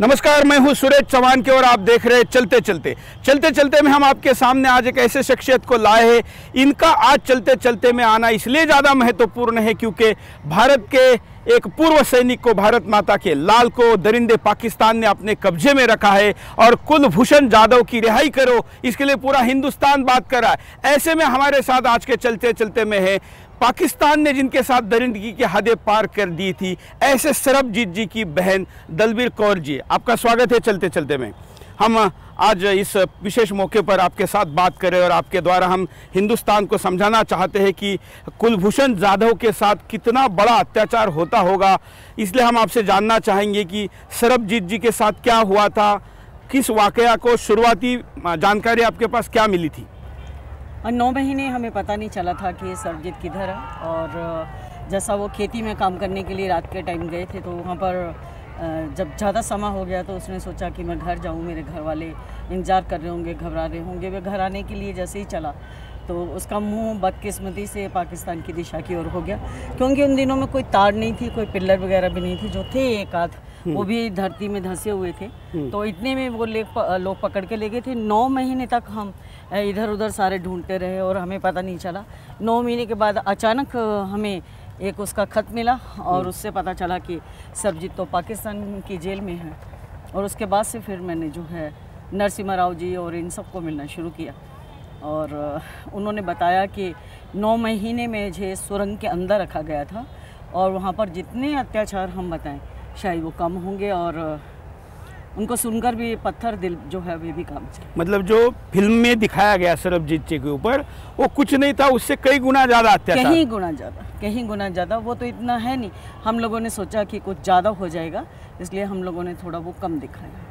नमस्कार, मैं हूं सुरेश चौहान के और आप देख रहे हैं चलते चलते में हम आपके सामने आज एक ऐसे शख्सियत को लाए हैं। इनका आज चलते चलते में आना इसलिए ज़्यादा महत्वपूर्ण है क्योंकि भारत के एक पूर्व सैनिक को, भारत माता के लाल को दरिंदे पाकिस्तान ने अपने कब्जे में रखा है और कुलभूषण जाधव की रिहाई करो, इसके लिए पूरा हिंदुस्तान बात कर रहा है। ऐसे में हमारे साथ आज के चलते चलते में है पाकिस्तान ने जिनके साथ दरिंदगी की हदें पार कर दी थी, ऐसे सरबजीत जी की बहन दलबीर कौर जी। आपका स्वागत है चलते चलते में। हम आज इस विशेष मौके पर आपके साथ बात करें और आपके द्वारा हम हिंदुस्तान को समझाना चाहते हैं कि कुलभूषण जाधव के साथ कितना बड़ा अत्याचार होता होगा। इसलिए हम आपसे जानना चाहेंगे कि सरबजीत जी के साथ क्या हुआ था, किस वाकया को शुरुआती जानकारी आपके पास क्या मिली थी। 9 महीने हमें पता नहीं चला था कि सरबजीत किधर है। और जैसा वो खेती में काम करने के लिए रात के टाइम गए थे तो वहाँ पर जब ज़्यादा समय हो गया तो उसने सोचा कि मैं घर जाऊँ, मेरे घर वाले इंतज़ार कर रहे होंगे, घबरा रहे होंगे। वे घर आने के लिए जैसे ही चला तो उसका मुंह बदकिस्मती से पाकिस्तान की दिशा की ओर हो गया, क्योंकि उन दिनों में कोई तार नहीं थी, कोई पिल्लर वगैरह भी नहीं थी। जो थे एक आध वो भी धरती में धंसे हुए थे। तो इतने में वो लोग पकड़ के ले गए थे। 9 महीने तक हम इधर उधर सारे ढूंढते रहे और हमें पता नहीं चला। 9 महीने के बाद अचानक हमें एक उसका ख़त मिला और उससे पता चला कि सरबजीत तो पाकिस्तान की जेल में है। और उसके बाद से फिर मैंने जो है नरसिम्हा राव जी और इन सबको मिलना शुरू किया और उन्होंने बताया कि 9 महीने में मुझे सुरंग के अंदर रखा गया था और वहाँ पर जितने अत्याचार हम बताएं शायद वो कम होंगे। और उनको सुनकर भी पत्थर दिल जो है वे भी काम चले। मतलब जो फिल्म में दिखाया गया सरबजीत जी के ऊपर वो कुछ नहीं था, उससे कई गुना ज़्यादा अत्याचार, कहीं गुना ज़्यादा। वो तो इतना है नहीं, हम लोगों ने सोचा कि कुछ ज़्यादा हो जाएगा इसलिए हम लोगों ने थोड़ा वो कम दिखाया।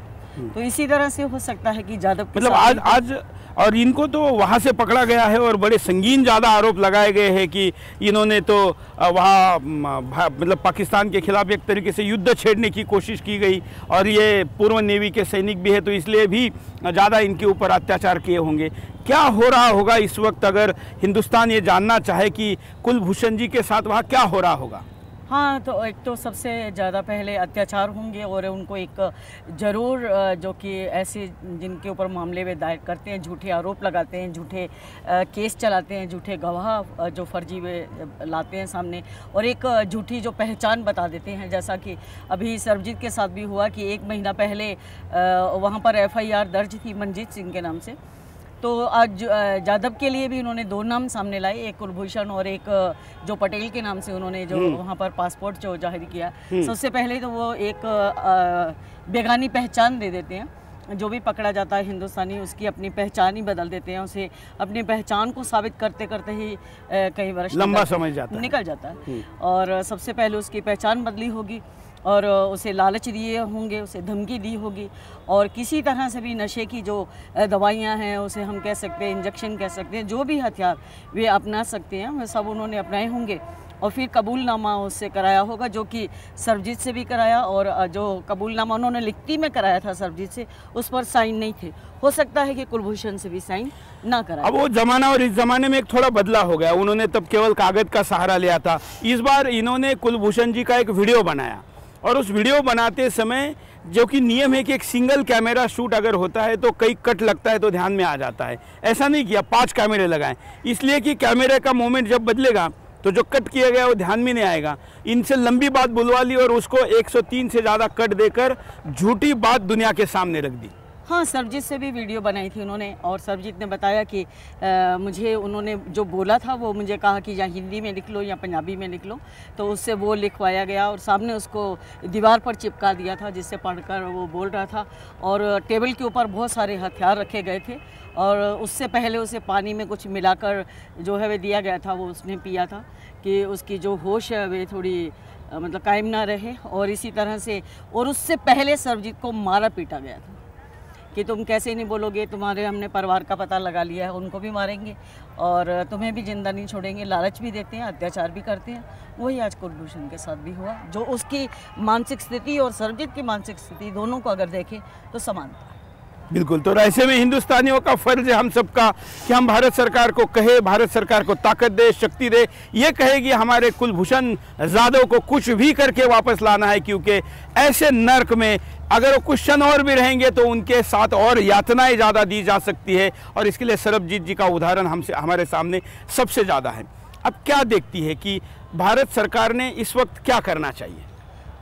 तो इसी तरह से हो सकता है कि जादव मतलब आज और इनको तो वहाँ से पकड़ा गया है और बड़े संगीन ज़्यादा आरोप लगाए गए हैं कि इन्होंने तो वहाँ मतलब पाकिस्तान के खिलाफ एक तरीके से युद्ध छेड़ने की कोशिश की गई और ये पूर्व नेवी के सैनिक भी है तो इसलिए भी ज़्यादा इनके ऊपर अत्याचार किए होंगे। क्या हो रहा होगा इस वक्त, अगर हिंदुस्तान ये जानना चाहे कि कुलभूषण जी के साथ वहाँ क्या हो रहा होगा? हाँ, तो एक तो सबसे ज़्यादा पहले अत्याचार होंगे और उनको एक ज़रूर जो कि ऐसे जिनके ऊपर मामले में दायर करते हैं, झूठे आरोप लगाते हैं, झूठे केस चलाते हैं, झूठे गवाह जो फर्जी में लाते हैं सामने और एक झूठी जो पहचान बता देते हैं। जैसा कि अभी सरबजीत के साथ भी हुआ कि 1 महीना पहले वहाँ पर FIR दर्ज थी मंजीत सिंह के नाम से। तो आज जाधव के लिए भी उन्होंने 2 नाम सामने लाए, एक कुलभूषण और एक जो पटेल के नाम से उन्होंने जो वहाँ पर पासपोर्ट जो जाहिर किया। सबसे पहले तो वो एक बेगानी पहचान दे देते हैं। जो भी पकड़ा जाता है हिंदुस्तानी उसकी अपनी पहचान ही बदल देते हैं। उसे अपनी पहचान को साबित करते करते ही कई वर्ष लंबा समय निकल जाता है। और सबसे पहले उसकी पहचान बदली होगी और उसे लालच दिए होंगे, उसे धमकी दी होगी और किसी तरह से भी नशे की जो दवाइयाँ हैं उसे हम कह सकते हैं, इंजेक्शन कह सकते हैं, जो भी हथियार वे अपना सकते हैं वे सब उन्होंने अपनाए होंगे। और फिर कबूलनामा उससे कराया होगा जो कि सरबजीत से भी कराया और जो कबूलनामा उन्होंने लिखती में कराया था सरबजीत से उस पर साइन नहीं थे। हो सकता है कि कुलभूषण से भी साइन ना कराया। अब वो ज़माना और इस ज़माने में एक थोड़ा बदला हो गया। उन्होंने तब केवल कागज़ का सहारा लिया था। इस बार इन्होंने कुलभूषण जी का एक वीडियो बनाया और उस वीडियो बनाते समय जो कि नियम है कि एक सिंगल कैमरा शूट अगर होता है तो कई कट लगता है तो ध्यान में आ जाता है। ऐसा नहीं किया, 5 कैमरे लगाए इसलिए कि कैमरे का मोमेंट जब बदलेगा तो जो कट किया गया वो ध्यान में नहीं आएगा। इनसे लंबी बात बुलवा ली और उसको 103 से ज़्यादा कट देकर झूठी बात दुनिया के सामने रख दी। हाँ, सरबजीत से भी वीडियो बनाई थी उन्होंने और सरबजीत ने बताया कि मुझे उन्होंने जो बोला था वो मुझे कहा कि या हिंदी में लिख लो या पंजाबी में लिख लो, तो उससे वो लिखवाया गया और सामने उसको दीवार पर चिपका दिया था जिससे पढ़कर वो बोल रहा था। और टेबल के ऊपर बहुत सारे हथियार रखे गए थे और उससे पहले उसे पानी में कुछ मिलाकर जो है वे दिया गया था, वो उसने पिया था कि उसकी जो होश है वे थोड़ी मतलब कायम ना रहे। और इसी तरह से और उससे पहले सरबजीत को मारा पीटा गया था कि तुम कैसे नहीं बोलोगे, तुम्हारे हमने परिवार का पता लगा लिया है, उनको भी मारेंगे और तुम्हें भी जिंदा नहीं छोड़ेंगे। लालच भी देते हैं, अत्याचार भी करते हैं। वही आज कुलभूषण के साथ भी हुआ। जो उसकी मानसिक स्थिति और सरबजीत की मानसिक स्थिति दोनों को अगर देखें तो समानता। बिल्कुल। तो ऐसे में हिंदुस्तानियों का फर्ज है हम सबका कि हम भारत सरकार को कहे, भारत सरकार को ताकत दे, शक्ति दे, ये कहे कि हमारे कुलभूषण जाधव को कुछ भी करके वापस लाना है, क्योंकि ऐसे नर्क में अगर वो कुछ क्षण और भी रहेंगे तो उनके साथ और यातनाएं ज़्यादा दी जा सकती है, और इसके लिए सरबजीत जी का उदाहरण हमारे सामने सबसे ज़्यादा है। अब क्या देखती है कि भारत सरकार ने इस वक्त क्या करना चाहिए?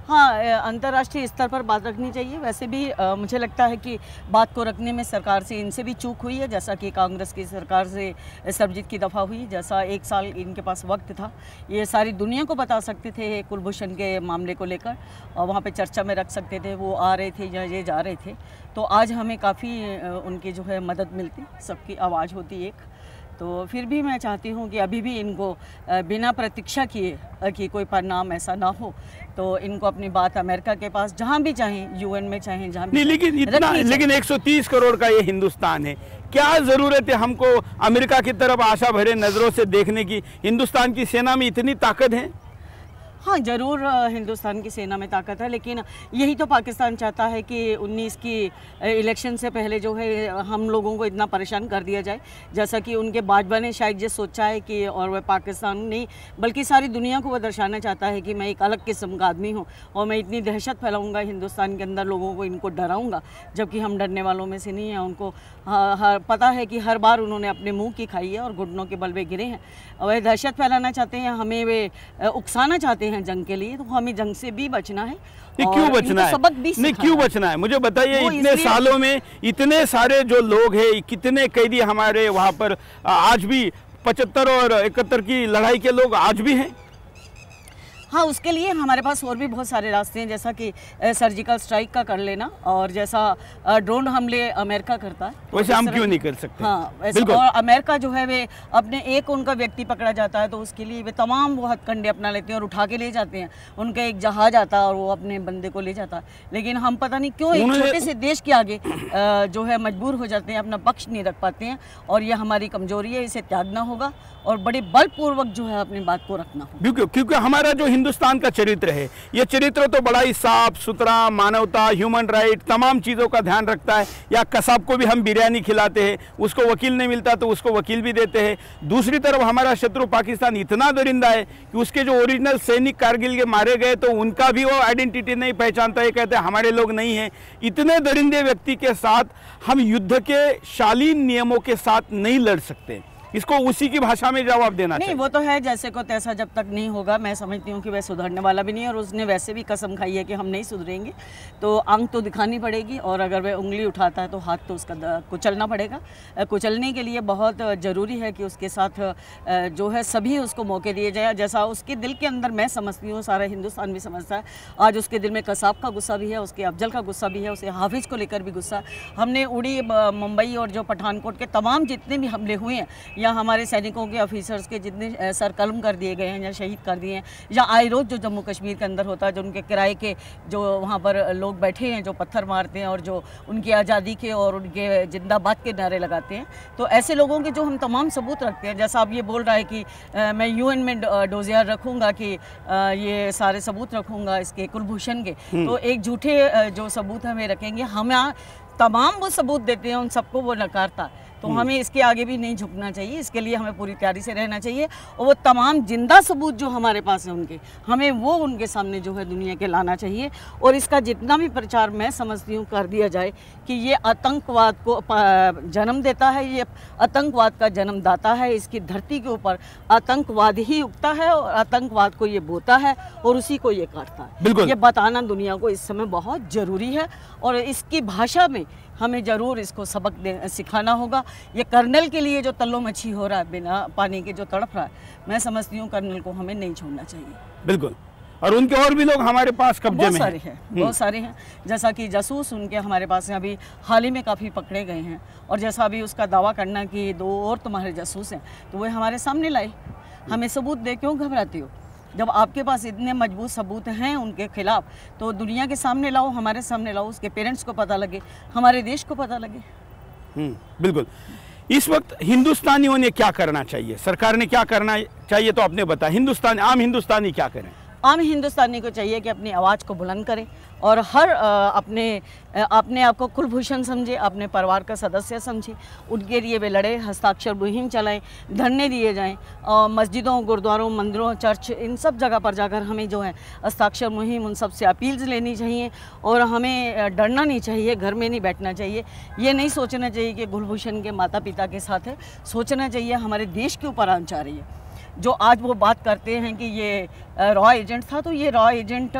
हाँ, अंतर्राष्ट्रीय स्तर पर बात रखनी चाहिए। वैसे भी मुझे लगता है कि बात को रखने में सरकार से इनसे भी चूक हुई है, जैसा कि कांग्रेस की सरकार से सरबजीत की दफ़ा हुई। जैसा 1 साल इनके पास वक्त था, ये सारी दुनिया को बता सकते थे कुलभूषण के मामले को लेकर, और वहाँ पे चर्चा में रख सकते थे। वो आ रहे थे या ये जा रहे थे, तो आज हमें काफ़ी उनकी जो है मदद मिलती, सबकी आवाज़ होती एक। तो फिर भी मैं चाहती हूँ कि अभी भी इनको बिना प्रतीक्षा किए कि कोई परिणाम ऐसा ना हो, तो इनको अपनी बात अमेरिका के पास जहाँ भी चाहें, यूएन में चाहें, जहाँ भी नहीं, लेकिन 130 करोड़ का ये हिंदुस्तान है, क्या ज़रूरत है हमको अमेरिका की तरफ आशा भरे नज़रों से देखने की? हिंदुस्तान की सेना में इतनी ताकत है। हाँ, ज़रूर हिंदुस्तान की सेना में ताकत है, लेकिन यही तो पाकिस्तान चाहता है कि 19 की इलेक्शन से पहले जो है हम लोगों को इतना परेशान कर दिया जाए, जैसा कि उनके बाजवा ने शायद ये सोचा है कि, और वह पाकिस्तान नहीं बल्कि सारी दुनिया को वह दर्शाना चाहता है कि मैं एक अलग किस्म का आदमी हूँ और मैं इतनी दहशत फैलाऊँगा हिंदुस्तान के अंदर, लोगों को इनको डराऊँगा, जबकि हम डरने वालों में से नहीं हैं। उनको पता है कि हर बार उन्होंने अपने मुँह की खाई है और घुटनों के बल पे गिरे हैं। वह दहशत फैलाना चाहते हैं, हमें वे उकसाना चाहते हैं जंग के लिए, तो हमें जंग से भी बचना है। क्यों बचना है? सबक भी नहीं, क्यों बचना है मुझे बताइए। इतने सालों में इतने सारे जो लोग हैं, कितने कैदी हमारे वहाँ पर आज भी 75 और 71 की लड़ाई के लोग आज भी हैं। हाँ, उसके लिए हमारे पास और भी बहुत सारे रास्ते हैं, जैसा कि सर्जिकल स्ट्राइक का कर लेना, और जैसा ड्रोन हमले अमेरिका करता है, वैसे हम क्यों नहीं कर सकते? हाँ, वैसे। और अमेरिका जो है वे अपने एक उनका व्यक्ति पकड़ा जाता है तो उसके लिए वे तमाम वो हथकंडे अपना लेते हैं और उठा के ले जाते हैं। उनका एक जहाज आता है और वो अपने बंदे को ले जाता है, लेकिन हम पता नहीं क्यों एक छोटे से देश के आगे जो है मजबूर हो जाते हैं, अपना पक्ष नहीं रख पाते हैं, और ये हमारी कमजोरी है, इसे त्यागना होगा और बड़े बलपूर्वक जो है अपनी बात को रखना होगा। क्योंकि हमारा जो हिंदुस्तान का चरित्र है, ये चरित्र तो बड़ा ही साफ सुथरा, मानवता, ह्यूमन राइट, तमाम चीज़ों का ध्यान रखता है। या कसाब को भी हम बिरयानी खिलाते हैं, उसको वकील नहीं मिलता तो उसको वकील भी देते हैं। दूसरी तरफ हमारा शत्रु पाकिस्तान इतना दरिंदा है कि उसके जो ओरिजिनल सैनिक कारगिल के मारे गए तो उनका भी वो आइडेंटिटी नहीं पहचानता है, कहते हैं हमारे लोग नहीं हैं। इतने दरिंदे व्यक्ति के साथ हम युद्ध के शालीन नियमों के साथ नहीं लड़ सकते। इसको उसी की भाषा में जवाब देना चाहिए। नहीं, वो तो है, जैसे को तैसा जब तक नहीं होगा। मैं समझती हूँ कि वह सुधरने वाला भी नहीं है, और उसने वैसे भी कसम खाई है कि हम नहीं सुधरेंगे, तो आंख तो दिखानी पड़ेगी, और अगर वह उंगली उठाता है तो हाथ तो उसका कुचलना पड़ेगा। कुचलने के लिए बहुत ज़रूरी है कि उसके साथ जो है सभी उसको मौके दिए जाए। जैसा उसके दिल के अंदर मैं समझती हूँ, सारा हिंदुस्तान भी समझता है, आज उसके दिल में कसाब का गुस्सा भी है, उसके अफजल का गुस्सा भी है, उसे हाफिज़ को लेकर भी गुस्सा। हमने उड़ी मुंबई और जो पठानकोट के तमाम जितने भी हमले हुए हैं, या हमारे सैनिकों के ऑफिसर्स के जितने सर कलम कर दिए गए हैं या शहीद कर दिए हैं, या आए रोज़ जो जम्मू कश्मीर के अंदर होता है, जो उनके किराए के जो वहाँ पर लोग बैठे हैं, जो पत्थर मारते हैं और जो उनकी आज़ादी के और उनके जिंदाबाद के नारे लगाते हैं, तो ऐसे लोगों के जो हम तमाम सबूत रखते हैं। जैसा अब ये बोल रहा है कि मैं यूएन में डोजियर रखूँगा, कि ये सारे सबूत रखूँगा इसके कुलभूषण के, तो एक झूठे जो सबूत हमें रखेंगे, हम तमाम वो सबूत देते हैं, उन सबको वो नकारता, तो हमें इसके आगे भी नहीं झुकना चाहिए। इसके लिए हमें पूरी तैयारी से रहना चाहिए, और वो तमाम जिंदा सबूत जो हमारे पास है उनके, हमें वो उनके सामने जो है दुनिया के लाना चाहिए। और इसका जितना भी प्रचार मैं समझती हूँ कर दिया जाए कि ये आतंकवाद को जन्म देता है, ये आतंकवाद का जन्मदाता है। इसकी धरती के ऊपर आतंकवाद ही उगता है और आतंकवाद को ये बोता है और उसी को ये काटता है। ये बताना दुनिया को इस समय बहुत ज़रूरी है, और इसकी भाषा में हमें ज़रूर इसको सबक सिखाना होगा। ये कर्नल के लिए जो तल्लो मच्छी हो रहा है, बिना पानी के जो तड़प रहा है, मैं समझती हूँ कर्नल को हमें नहीं छोड़ना चाहिए। बिल्कुल। और उनके और भी लोग हमारे पास कब्जे में हैं, बहुत सारे हैं, जैसा कि जासूस उनके हमारे पास हैं, अभी हाल ही में काफ़ी पकड़े गए हैं। और जैसा अभी उसका दावा करना कि 2 और तुम्हारे जासूस हैं, तो वो हमारे सामने लाए, हमें सबूत दे, क्यों घबराती हो? जब आपके पास इतने मजबूत सबूत हैं उनके खिलाफ, तो दुनिया के सामने लाओ, हमारे सामने लाओ, उसके पेरेंट्स को पता लगे, हमारे देश को पता लगे। बिल्कुल। इस वक्त हिंदुस्तानियों ने क्या करना चाहिए, सरकार ने क्या करना चाहिए, तो आपने बताया। आम हिंदुस्तानी क्या करें? आम हिंदुस्तानी को चाहिए कि अपनी आवाज़ को बुलंद करें और हर अपने आप को कुलभूषण समझे, अपने परिवार का सदस्य समझे, उनके लिए वे लड़े, हस्ताक्षर मुहिम चलाएं, धरने दिए जाएं, मस्जिदों, गुरुद्वारों, मंदिरों, चर्च, इन सब जगह पर जाकर हमें जो है हस्ताक्षर मुहिम उन सब से अपील्स लेनी चाहिए और हमें डरना नहीं चाहिए, घर में नहीं बैठना चाहिए। ये नहीं सोचना चाहिए कि कुलभूषण के माता पिता के साथ है, सोचना चाहिए हमारे देश के ऊपर आंच आ रही है। जो आज वो बात करते हैं कि ये रॉ एजेंट था, तो ये रॉ एजेंट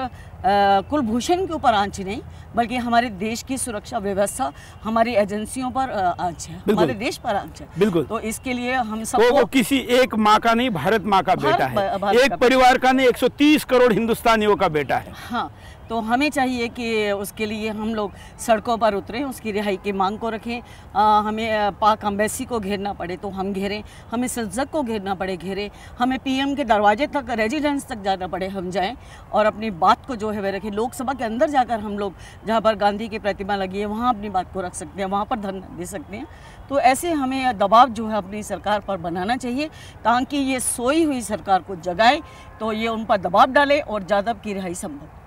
कुलभूषण के ऊपर आंच नहीं, बल्कि हमारे देश की सुरक्षा व्यवस्था, हमारी एजेंसियों पर आंच है, हमारे देश पर आंच है। बिल्कुल। तो इसके लिए हम सब वो किसी एक माँ का नहीं, भारत माँ का बेटा है, एक परिवार का नहीं, 130 करोड़ हिंदुस्तानियों का बेटा है। हाँ, तो हमें चाहिए कि उसके लिए हम लोग सड़कों पर उतरें, उसकी रिहाई की मांग को रखें। हमें पाक एम्बेसी को घेरना पड़े तो हम घेरें, हमें संसद को घेरना पड़े घेरें, हमें पीएम के दरवाजे तक, रेजिडेंस तक जाना पड़े हम जाएं और अपनी बात को जो है वह रखें। लोकसभा के अंदर जाकर हम लोग, जहाँ पर गांधी की प्रतिमा लगी है, वहाँ अपनी बात को रख सकते हैं, वहाँ पर धरना दे सकते हैं। तो ऐसे हमें दबाव जो है अपनी सरकार पर बनाना चाहिए ताकि ये सोई हुई सरकार को जगाए, तो ये उन पर दबाव डाले और जाधव की रिहाई संभव।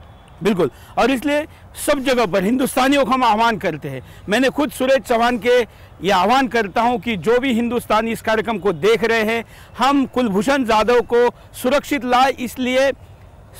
बिल्कुल, और इसलिए सब जगह पर हिंदुस्तानियों को हम आह्वान करते हैं। मैंने खुद सुरेश चौहान के ये आह्वान करता हूं कि जो भी हिंदुस्तानी इस कार्यक्रम को देख रहे हैं, हम कुलभूषण जाधव को सुरक्षित लाए। इसलिए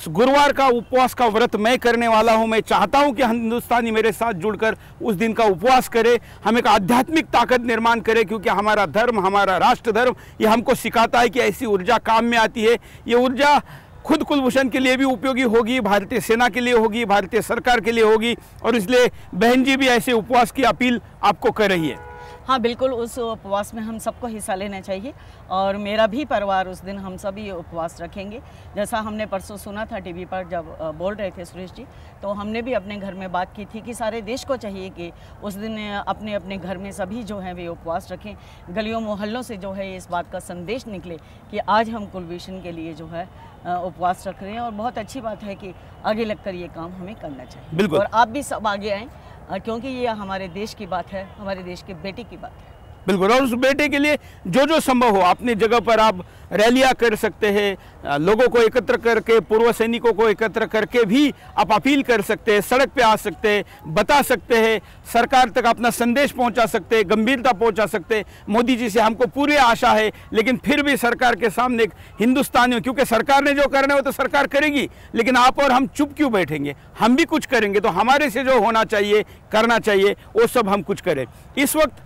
गुरुवार का उपवास का व्रत मैं करने वाला हूं। मैं चाहता हूं कि हिंदुस्तानी मेरे साथ जुड़कर उस दिन का उपवास करे, हम एक आध्यात्मिक ताकत निर्माण करें, क्योंकि हमारा धर्म, हमारा राष्ट्र धर्म, ये हमको सिखाता है कि ऐसी ऊर्जा काम में आती है। ये ऊर्जा खुद कुलभूषण के लिए भी उपयोगी होगी, भारतीय सेना के लिए होगी, भारतीय सरकार के लिए होगी, और इसलिए बहन जी भी ऐसे उपवास की अपील आपको कर रही है। हाँ बिल्कुल, उस उपवास में हम सबको हिस्सा लेना चाहिए और मेरा भी परिवार उस दिन हम सभी उपवास रखेंगे। जैसा हमने परसों सुना था टीवी पर जब बोल रहे थे सुरेश जी, तो हमने भी अपने घर में बात की थी कि सारे देश को चाहिए कि उस दिन अपने अपने घर में सभी जो हैं वे उपवास रखें। गलियों मोहल्लों से जो है इस बात का संदेश निकले कि आज हम कुलभूषण के लिए जो है उपवास रख रहे हैं और बहुत अच्छी बात है कि आगे लगकर ये काम हमें करना चाहिए। बिल्कुल। और आप भी सब आगे आएँ क्योंकि ये हमारे देश की बात है, हमारे देश के बेटे की बात है। बिल्कुल, और उस बेटे के लिए जो जो संभव हो अपनी जगह पर आप रैलियां कर सकते हैं, लोगों को एकत्र करके, पूर्व सैनिकों को एकत्र करके भी आप अपील कर सकते हैं, सड़क पे आ सकते हैं, बता सकते हैं, सरकार तक अपना संदेश पहुंचा सकते हैं, गंभीरता पहुंचा सकते हैं। मोदी जी से हमको पूरी आशा है, लेकिन फिर भी सरकार के सामने हिंदुस्तानियों, क्योंकि सरकार ने जो करना है वो तो सरकार करेगी, लेकिन आप और हम चुप क्यों बैठेंगे, हम भी कुछ करेंगे। तो हमारे से जो होना चाहिए, करना चाहिए, वो सब हम कुछ करें। इस वक्त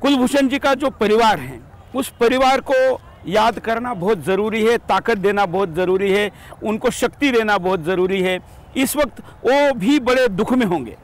कुलभूषण जी का जो परिवार है, उस परिवार को याद करना बहुत ज़रूरी है, ताकत देना बहुत ज़रूरी है, उनको शक्ति देना बहुत ज़रूरी है। इस वक्त वो भी बड़े दुख में होंगे।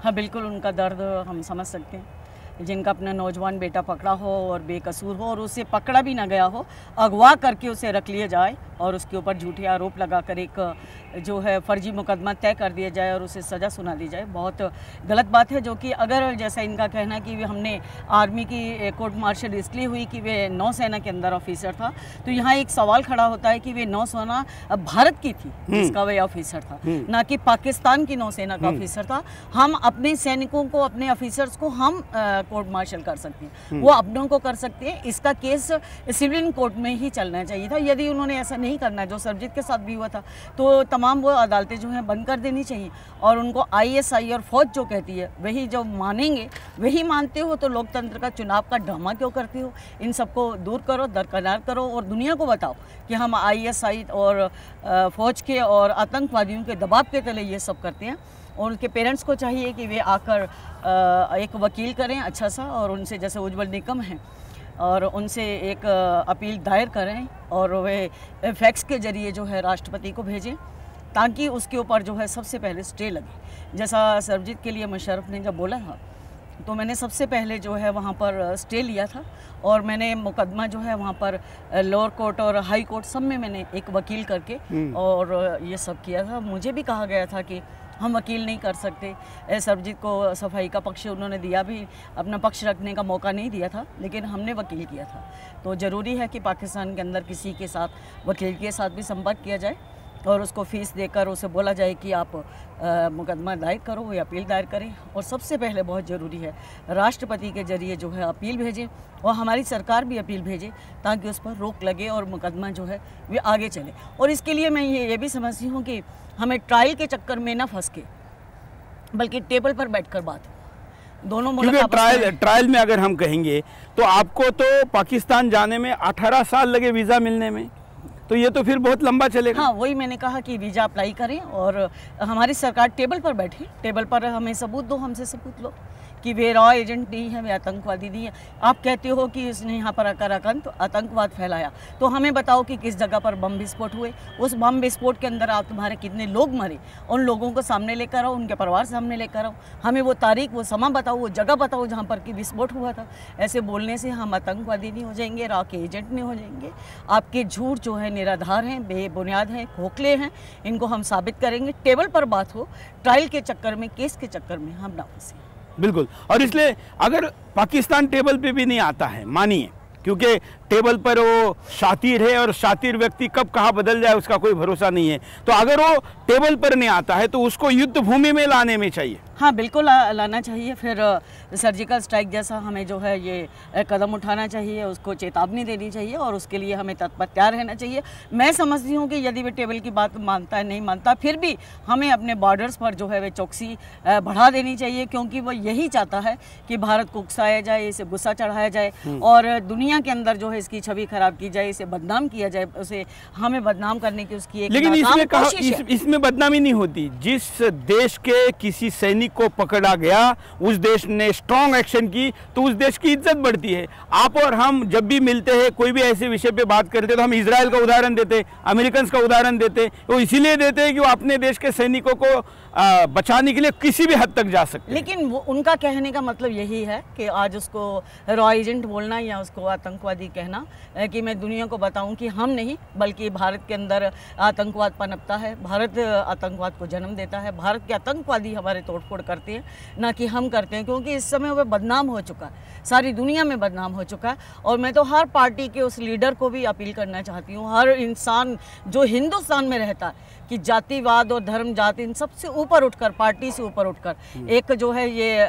हाँ बिल्कुल, उनका दर्द हम समझ सकते हैं। जिनका अपना नौजवान बेटा पकड़ा हो और बेकसूर हो और उसे पकड़ा भी ना गया हो, अगवा करके उसे रख लिया जाए और उसके ऊपर झूठे आरोप लगाकर एक जो है फर्जी मुकदमा तय कर दिया जाए और उसे सज़ा सुना दी जाए, बहुत गलत बात है। जो कि अगर जैसा इनका कहना है कि हमने आर्मी की कोर्ट मार्शल इसलिए हुई कि वे नौसेना के अंदर ऑफिसर था, तो यहाँ एक सवाल खड़ा होता है कि वे नौसेना भारत की थी जिसका वे ऑफिसर था, ना कि पाकिस्तान की नौसेना का ऑफिसर था। हम अपने सैनिकों को, अपने ऑफिसर्स को हम कोर्ट मार्शल कर सकते हैं, वो अपनों को कर सकते हैं। इसका केस सिविलियन कोर्ट में ही चलना चाहिए था। यदि उन्होंने ऐसा नहीं करना, जो सरजीत के साथ भी हुआ था, तो तमाम वो अदालतें जो हैं बंद कर देनी चाहिए और उनको ISI और फौज जो कहती है वही जो मानेंगे वही मानते हो, तो लोकतंत्र का, चुनाव का ड्रामा क्यों करते हो? इन सबको दूर करो, दरकिनार करो और दुनिया को बताओ कि हम ISI और फौज के और आतंकवादियों के दबाव के तले ये सब करते हैं। और उनके पेरेंट्स को चाहिए कि वे आकर एक वकील करें अच्छा सा, और उनसे, जैसे उज्जवल निकम हैं, और उनसे एक अपील दायर करें और वे फैक्स के ज़रिए जो है राष्ट्रपति को भेजें ताकि उसके ऊपर जो है सबसे पहले स्टे लगे। जैसा सरजीत के लिए मुशर्रफ ने जब बोला था, तो मैंने सबसे पहले जो है वहाँ पर स्टे लिया था और मैंने मुकदमा जो है वहाँ पर लोअर कोर्ट और हाई कोर्ट सब में मैंने एक वकील करके और ये सब किया था। मुझे भी कहा गया था कि हम वकील नहीं कर सकते। सरजीत को सफाई का पक्ष उन्होंने दिया भी, अपना पक्ष रखने का मौका नहीं दिया था, लेकिन हमने वकील किया था। तो ज़रूरी है कि पाकिस्तान के अंदर किसी के साथ, वकील के साथ भी संपर्क किया जाए और उसको फीस देकर उसे बोला जाए कि आप मुकदमा दायर करो या अपील दायर करें। और सबसे पहले बहुत ज़रूरी है राष्ट्रपति के जरिए जो है अपील भेजें और हमारी सरकार भी अपील भेजे ताकि उस पर रोक लगे और मुकदमा जो है वे आगे चले। और इसके लिए मैं ये भी समझती हूँ कि हमें ट्रायल के चक्कर में ना फंस के बल्कि टेबल पर बैठकर बात दोनों मुल्क ट्रायल में अगर हम कहेंगे तो आपको तो पाकिस्तान जाने में 18 साल लगे वीज़ा मिलने में, तो ये तो फिर बहुत लंबा चलेगा। हाँ, वही मैंने कहा कि वीज़ा अप्लाई करें और हमारी सरकार टेबल पर बैठे, टेबल पर हमें सबूत दो, हमसे सबूत लो कि वे रॉ एजेंट नहीं है, वे आतंकवादी नहीं है। आप कहते हो कि इसने यहाँ पर आकर आतंकवाद फैलाया, तो हमें बताओ कि किस जगह पर बम विस्फोट हुए, उस बम विस्फोट के अंदर आप तुम्हारे कितने लोग मरे, उन लोगों को सामने लेकर आओ, उनके परिवार सामने लेकर आओ, हमें वो तारीख, वो समा बताओ, वो जगह बताओ जहाँ पर कि विस्फोट हुआ था। ऐसे बोलने से हम आतंकवादी नहीं हो जाएंगे, रॉ के एजेंट नहीं हो जाएंगे। आपके झूठ जो है निराधार हैं, बेबुनियाद हैं, खोखले हैं, इनको हम साबित करेंगे। टेबल पर बात हो, ट्रायल के चक्कर में, केस के चक्कर में हम ना फंसे। बिल्कुल। और इसलिए अगर पाकिस्तान टेबल पे भी नहीं आता है, मानिए, क्योंकि टेबल पर वो शातिर है और शातिर व्यक्ति कब कहाँ बदल जाए उसका कोई भरोसा नहीं है, तो अगर वो टेबल पर नहीं आता है तो उसको युद्ध भूमि में लाने में चाहिए। हाँ, बिल्कुल लाना चाहिए। फिर सर्जिकल स्ट्राइक जैसा हमें जो है ये कदम उठाना चाहिए, उसको चेतावनी देनी चाहिए और उसके लिए हमें तत्पर रहना चाहिए। मैं समझती हूँ कि यदि वे टेबल की बात मानता है, नहीं मानता, फिर भी हमें अपने बॉर्डर्स पर जो है वे चौकसी बढ़ा देनी चाहिए, क्योंकि वो यही चाहता है कि भारत को उकसाया जाए, इसे गुस्सा चढ़ाया जाए और दुनिया के अंदर जो है इसकी छवि खराब की जाए, इसे बदनाम किया जाए, उसे हमें बदनाम करने की उसकी एक लेकिन इसमें बदनामी नहीं होती। जिस देश के किसी सैनिक को पकड़ा गया, उस देश ने स्ट्रॉन्ग एक्शन की तो उस देश की इज्जत बढ़ती है। आप और हम जब भी मिलते हैं, कोई भी ऐसे विषय पे बात करते तो हम इजराइल का उदाहरण देते, अमेरिकन का उदाहरण देते। वो इसीलिए देते हैं कि वो अपने देश के सैनिकों को बचाने के लिए किसी भी हद तक जा सकते हैं। लेकिन वो उनका कहने का मतलब यही है कि आज उसको रॉ एजेंट बोलना या उसको आतंकवादी कहना कि मैं दुनिया को बताऊं कि हम नहीं बल्कि भारत के अंदर आतंकवाद पनपता है, भारत आतंकवाद को जन्म देता है, भारत के आतंकवादी हमारे तोड़फोड़ करते हैं, ना कि हम करते हैं, क्योंकि इस समय वह बदनाम हो चुका है, सारी दुनिया में बदनाम हो चुका है। और मैं तो हर पार्टी के उस लीडर को भी अपील करना चाहती हूँ, हर इंसान जो हिंदुस्तान में रहता है, कि जातिवाद और धर्म जाति इन सबसे ऊपर उठकर, पार्टी से ऊपर उठकर एक जो है ये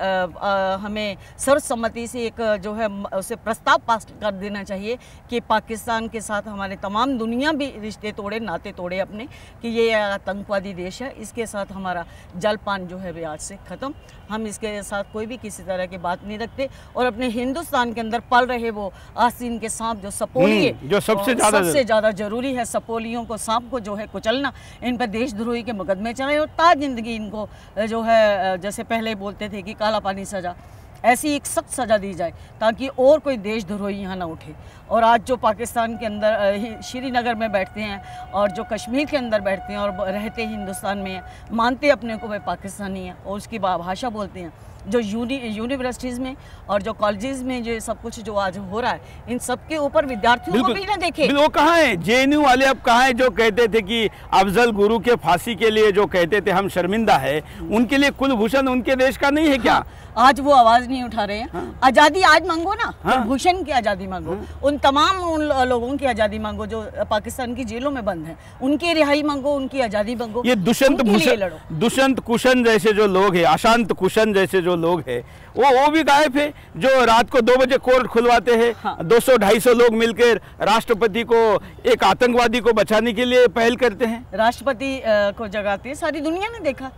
हमें सर्वसम्मति से एक जो है उसे प्रस्ताव पास कर देना चाहिए कि पाकिस्तान के साथ हमारे तमाम दुनिया भी रिश्ते तोड़े, नाते तोड़े अपने, कि ये आतंकवादी देश है, इसके साथ हमारा जलपान जो है वे आज से ख़त्म। हम इसके साथ कोई भी किसी तरह की बात नहीं रखते और अपने हिंदुस्तान के अंदर पल रहे वो आस्तीन के सांप जो सपोली है, जो सबसे ज़्यादा जरूरी है, सपोलियों को, सांप को जो है कुचलना, इन पर देशद्रोही के मुकदमे चले और ता जिंदगी इनको जो है जैसे पहले बोलते थे कि काला पानी सजा, ऐसी एक सख्त सज़ा दी जाए ताकि और कोई देशद्रोही यहाँ ना उठे। और आज जो पाकिस्तान के अंदर श्रीनगर में बैठते हैं और जो कश्मीर के अंदर बैठते हैं और रहते हिंदुस्तान में हैं, मानते अपने को वे पाकिस्तानी हैं और उसकी भाषा बोलते हैं, जो यूनिवर्सिटीज़ में और जो कॉलेजेस में जो सब कुछ जो आज हो रहा है, इन सब के ऊपर विद्यार्थियों को भी ना देखे। वो कहाँ है जेएनयू वाले, अब कहाँ है जो कहते थे कि अफजल गुरु के फांसी के लिए जो कहते थे हम शर्मिंदा है, उनके लिए कुलभूषण उनके देश का नहीं है क्या? हाँ, आज वो आवाज़ नहीं उठा रहे हैं। हाँ। आज़ादी आज मांगो ना, कुलभूषण की आज़ादी मांगो। हाँ। उन तमाम उन लोगों की आज़ादी मांगो जो पाकिस्तान की जेलों में बंद हैं, उनकी रिहाई मांगो, उनकी आज़ादी मांगो। ये दुष्यंत कुशन जैसे जो लोग हैं, अशांत कुशन जैसे जो लोग हैं, वो भी गायब है, जो रात को 2 बजे कोर्ट खुलवाते हैं। हाँ। 200-250 लोग मिलकर राष्ट्रपति को, एक आतंकवादी को बचाने के लिए पहल करते हैं, राष्ट्रपति को जगाते हैं। सारी दुनिया ने देखा,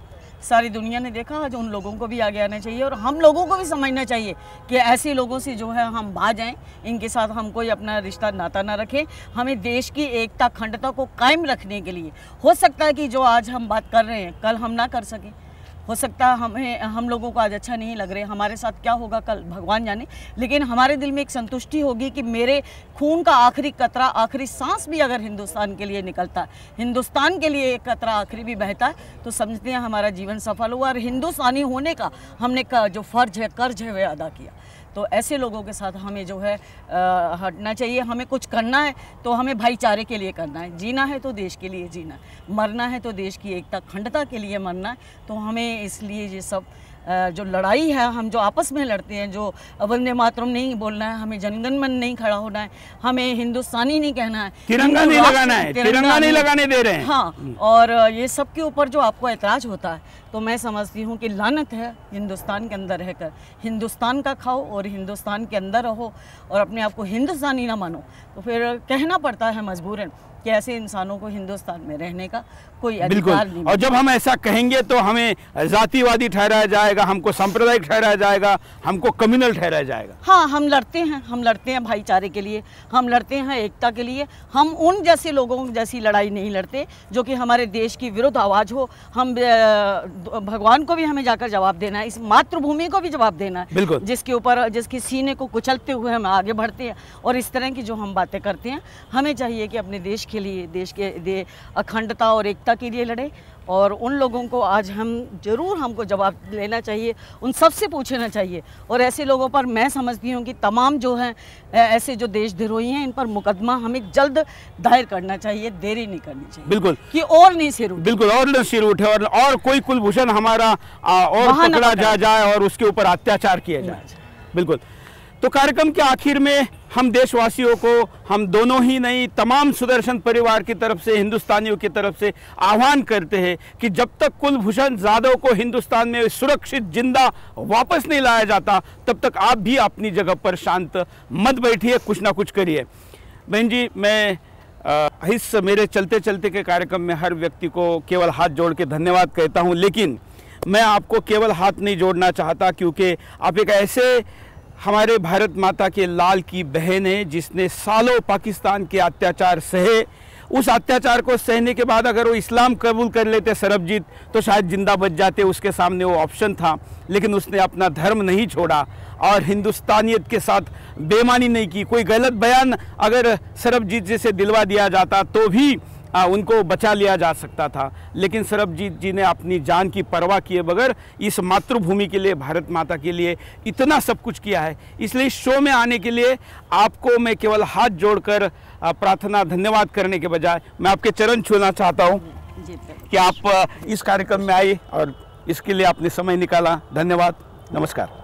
सारी दुनिया ने देखा। आज उन लोगों को भी आगे आना चाहिए और हम लोगों को भी समझना चाहिए कि ऐसे लोगों से जो है हम बाज जाएं, इनके साथ हम कोई अपना रिश्ता नाता ना रखें। हमें देश की एकता, अखंडता को कायम रखने के लिए, हो सकता है कि जो आज हम बात कर रहे हैं कल हम ना कर सकें, हो सकता है हम लोगों को आज अच्छा नहीं लग रहे, हमारे साथ क्या होगा कल भगवान जाने, लेकिन हमारे दिल में एक संतुष्टि होगी कि मेरे खून का आखिरी कतरा, आखिरी सांस भी अगर हिंदुस्तान के लिए निकलता है, हिंदुस्तान के लिए एक कतरा आखिरी भी बहता है, तो समझते हैं हमारा जीवन सफल हुआ और हिंदुस्तानी होने का हमने जो फ़र्ज है, कर्ज है, वह अदा किया। तो ऐसे लोगों के साथ हमें जो है हटना चाहिए। हमें कुछ करना है तो हमें भाईचारे के लिए करना है, जीना है तो देश के लिए जीना है, मरना है तो देश की एकता, अखंडता के लिए मरना है। तो हमें इसलिए ये सब जो लड़ाई है, हम जो आपस में लड़ते हैं, जो वंदे मातरम नहीं बोलना है, हमें जनगण मन नहीं खड़ा होना है, हमें हिंदुस्तानी नहीं कहना है, तिरंगा नहीं लगाना है, तिरंगा नहीं लगाने दे रहे हैं। हाँ, और ये सब के ऊपर जो आपको ऐतराज़ होता है, तो मैं समझती हूँ कि लानत है हिंदुस्तान के अंदर रहकर। हिंदुस्तान का खाओ और हिंदुस्तान के अंदर रहो और अपने आप को हिंदुस्तानी ना मानो, तो फिर कहना पड़ता है मजबूरन कि ऐसे इंसानों को हिंदुस्तान में रहने का कोई अधिकार नहीं। और जब हम ऐसा कहेंगे तो हमें जातिवादी ठहराया जाएगा, हमको सांप्रदायिक ठहराया जाएगा, हमको कम्युनल ठहराया जाएगा। हाँ, हम लड़ते हैं भाईचारे के लिए, हम लड़ते हैं एकता के लिए। हम उन जैसे लोगों जैसी लड़ाई नहीं लड़ते जो कि हमारे देश की विरुद्ध आवाज़ हो। हम भगवान को भी हमें जाकर जवाब देना है, इस मातृभूमि को भी जवाब देना है, बिल्कुल, जिसके ऊपर जिसकी सीने को कुचलते हुए हम आगे बढ़ते हैं। और इस तरह की जो हम बातें करते हैं, हमें चाहिए कि अपने देश के लिए, देश के अखंडता और एकता के लिए लड़े। और उन लोगों को आज हमको जवाब लेना चाहिए, उन सब से पूछना चाहिए। और ऐसे लोगों पर मैं समझती हूँ कि तमाम जो हैं ऐसे जो देशद्रोही हैं, इन पर मुकदमा हमें जल्द दायर करना चाहिए, देरी नहीं करनी चाहिए। बिल्कुल, कि और नहीं सिर उठे, बिल्कुल, और न सिर उठे और कोई कुलभूषण हमारा और पकड़ा जाए और उसके ऊपर अत्याचार किया जाए। बिल्कुल। तो कार्यक्रम के आखिर में हम देशवासियों को, हम दोनों ही नहीं, तमाम सुदर्शन परिवार की तरफ से, हिंदुस्तानियों की तरफ से आह्वान करते हैं कि जब तक कुलभूषण जाधव को हिंदुस्तान में सुरक्षित जिंदा वापस नहीं लाया जाता, तब तक आप भी अपनी जगह पर शांत मत बैठिए, कुछ ना कुछ करिए। बहन जी, मैं इस मेरे चलते चलते के कार्यक्रम में हर व्यक्ति को केवल हाथ जोड़ के धन्यवाद कहता हूँ, लेकिन मैं आपको केवल हाथ नहीं जोड़ना चाहता, क्योंकि आप एक ऐसे हमारे भारत माता के लाल की बहन है जिसने सालों पाकिस्तान के अत्याचार सहे। उस अत्याचार को सहने के बाद अगर वो इस्लाम कबूल कर लेते सरबजीत, तो शायद जिंदा बच जाते, उसके सामने वो ऑप्शन था। लेकिन उसने अपना धर्म नहीं छोड़ा और हिंदुस्तानियत के साथ बेईमानी नहीं की। कोई गलत बयान अगर सरबजीत जी से दिलवा दिया जाता तो भी उनको बचा लिया जा सकता था, लेकिन सरबजीत जी ने अपनी जान की परवाह किए बगैर इस मातृभूमि के लिए, भारत माता के लिए इतना सब कुछ किया है। इसलिए इस शो में आने के लिए आपको मैं केवल हाथ जोड़कर प्रार्थना, धन्यवाद करने के बजाय मैं आपके चरण छूना चाहता हूँ कि आप इस कार्यक्रम में आए और इसके लिए आपने समय निकाला। धन्यवाद, नमस्कार।